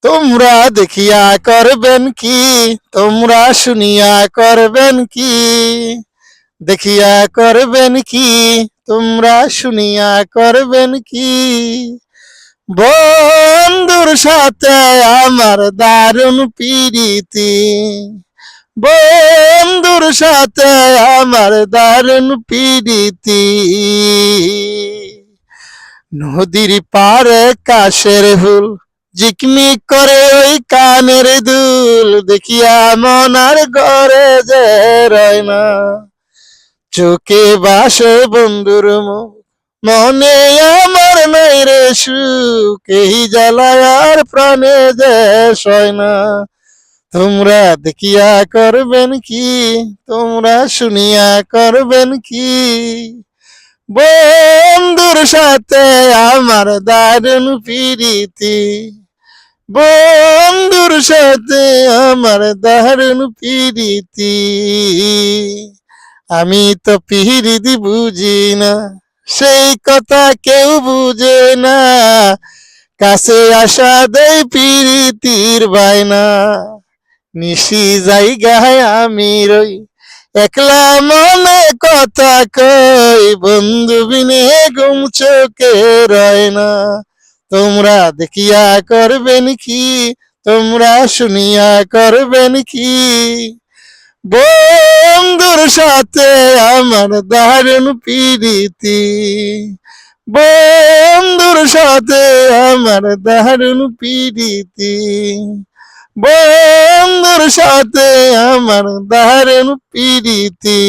তোমরা দেখিয়া করবেন কি, তোমরা শুনিয়া করবেন কি, দেখিয়া করবেন কি, তোমরা শুনিয়া করবেন কি। বন্ধুর সাথে আমার দারুণ প্রীতি, বন্ধুর সাথে আমার দারুণ প্রীতি। নদীর পারে কাশের হুল, ঝিকমিক করে ওই কানের দুল, দেখিয়া মন আর ঘরে যে রয় না। চোখে বাসে বন্ধুর মুখ, মনে আমার নাই রে সুখ, এই জ্বালায় আর প্রাণে যে সয় না। তোমরা দেখিয়া করবেন কি, তোমরা শুনিয়া করবেন কি। বন্ধুর সাথে আমার দারুণ প্রীতি, বন্ধুর সাথে আমার দারুণ প্রীতি। আমি তো প্রীতি বুঝি না, সেই কথা কেউ বুঝে না, কাছে আসা দেই প্রীতির বায়না। নিশি জায়গায় আমি রই, একলা মনে কথা কই, বন্ধু বিনে ঘুম চোখে রয় না। তোমরা দেখিয়া করবেন কি, তোমরা শুনিয়া করবেন কি। বন্ধুর সাথে আমার দারুণ প্রীতি, বন্ধুর সাথে আমার দারুণ প্রীতি, বন্ধুর সাথে আমার দারুণ প্রীতি।